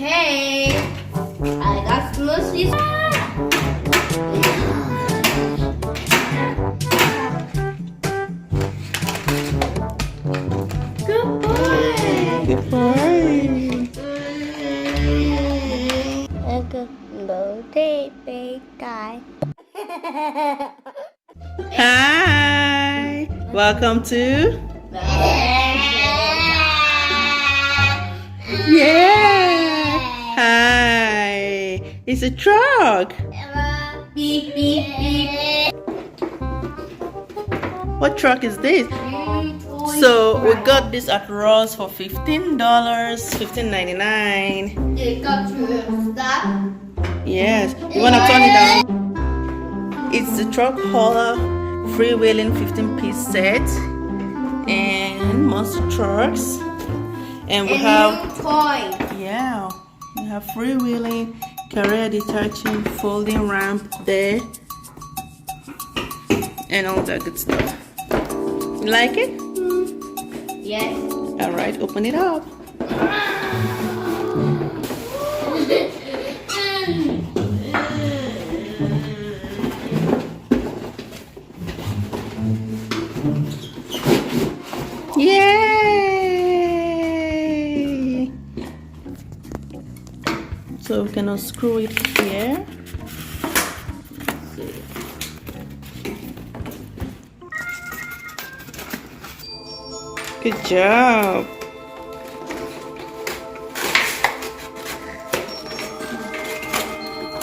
Okay. I got smoothies. Good boy. Good boy. A good little big guy. Hi. Welcome to. Yeah. Hi. It's a truck. Beep, beep, beep. What truck is this? So we got this at Ross for $15, $15.99. It got to stop. Yes. You wanna turn it down? It's the truck hauler freewheeling 15-piece set and monster trucks. And we have toy. yeah, we have freewheeling, career detaching, folding ramp there, and all that good stuff. You like it? Yes. All right, open it up. Yay! So we can unscrew it here. Good job.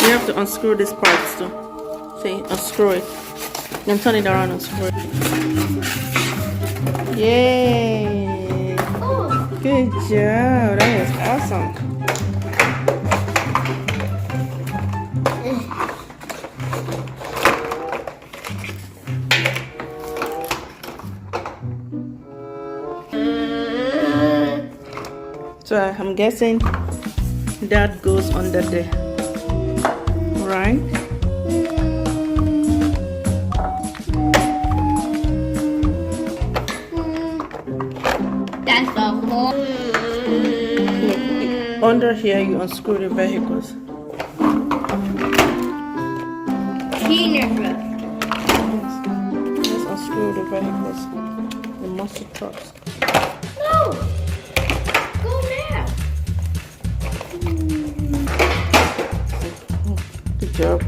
You have to unscrew this part too. See, unscrew it. Then turn it around and unscrew it. Yay! Good job. That is awesome. So I'm guessing that goes under there, right? That's the whole. Under here you unscrew the vehicles. Peanut butter. Let's unscrew the vehicles, the monster trucks. No. Go now. Good job.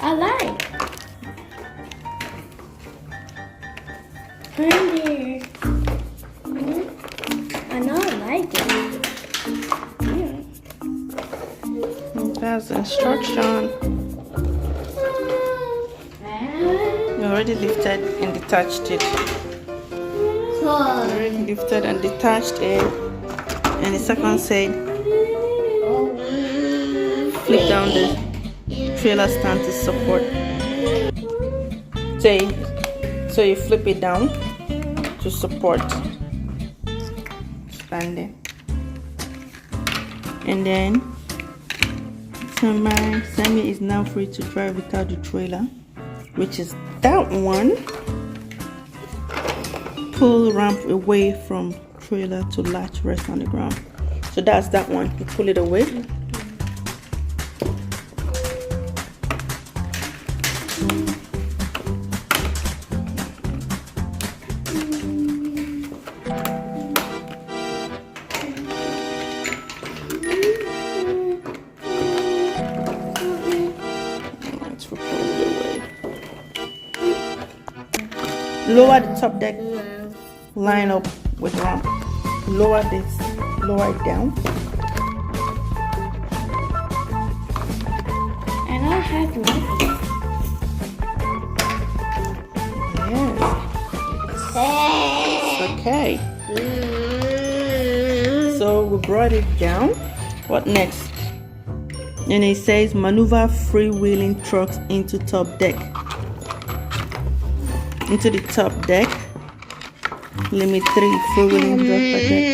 I like. Here. I know I like it. That's the instruction. You already lifted and detached it. Already lifted and detached it. And the second said, flip down the trailer stand to support. So you flip it down to support standing. And then Sammy is now free to drive without the trailer, which is that one. Pull ramp away from trailer to latch rest on the ground. So that's that one. You pull it away. Lower the top deck, line up with ramp. Lower this, lower it down. And I have to like it. Yes. Okay. So we brought it down. What next? And it says maneuver freewheeling trucks into top deck. Into the top deck. Limit 3 freewheeling truck per deck.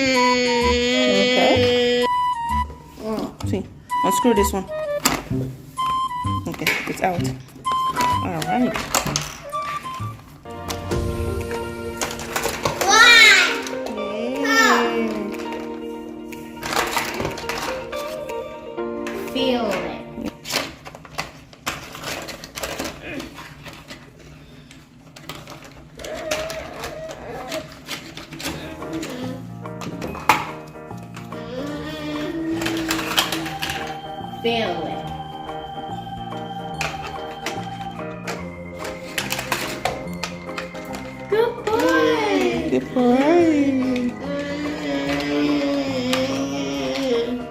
Okay. See, unscrew this one. Okay, it's out. All right. Feel it. Feel it. Good boy. Good boy.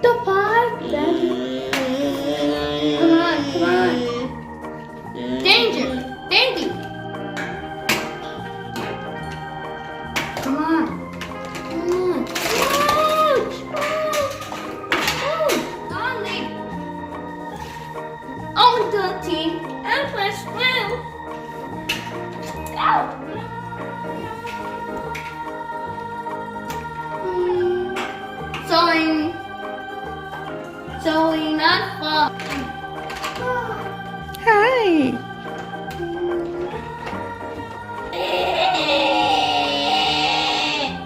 The pie, Daddy. Come on, come on. Danger, danger. Come on. Come on. Ouch. Oh, darling. Oh, dirty. And my smell. Ow. Sorry. Sorry, not fun. Hi.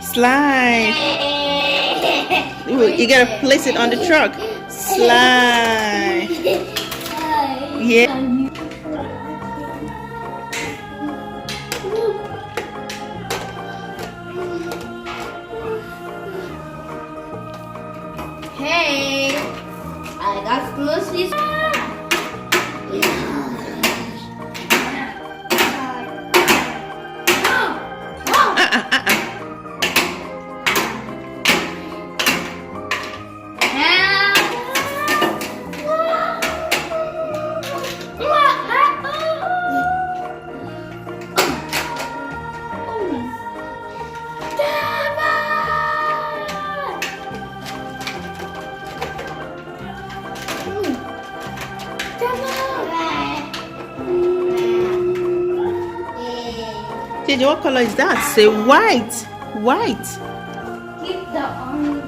Slide. You gotta place it on the truck. Slide. Yeah. Hey, I got smoothies. JJ, what color is that? Say white. White. Keep the orange.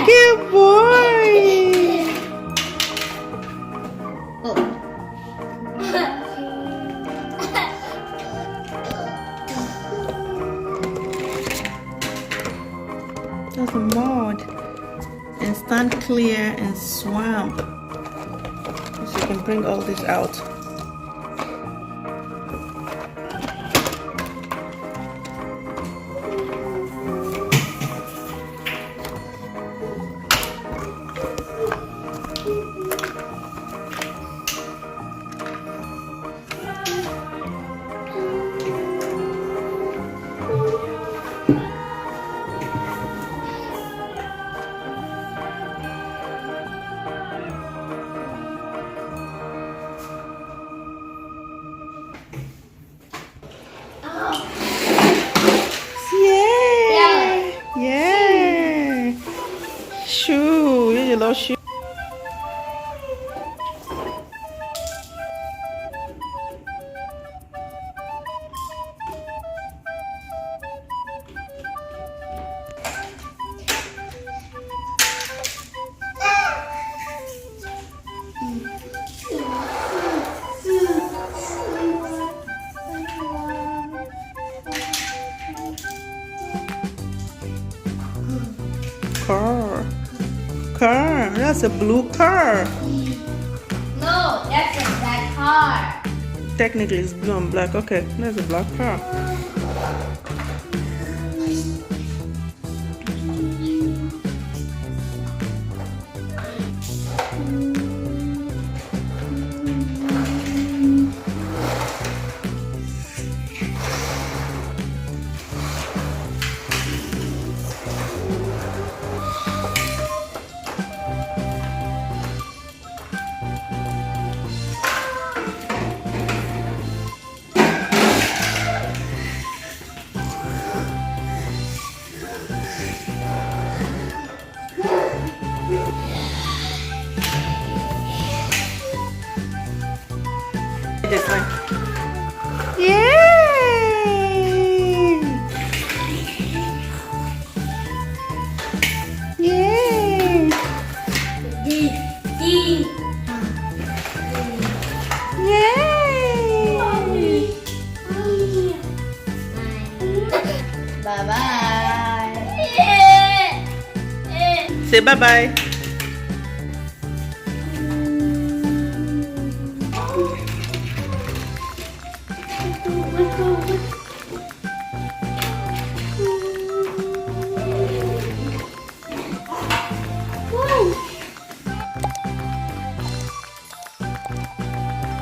Good boy. That's a mud. And stand clear and swamp. So you can bring all this out. Yeah. Shoe. Here's your little shoe. Car. Car. That's a blue car. No, that's a black car. Technically it's blue and black. Okay, that's a black car. This one. Yay! Yay! Yay! Bye bye. Say bye bye.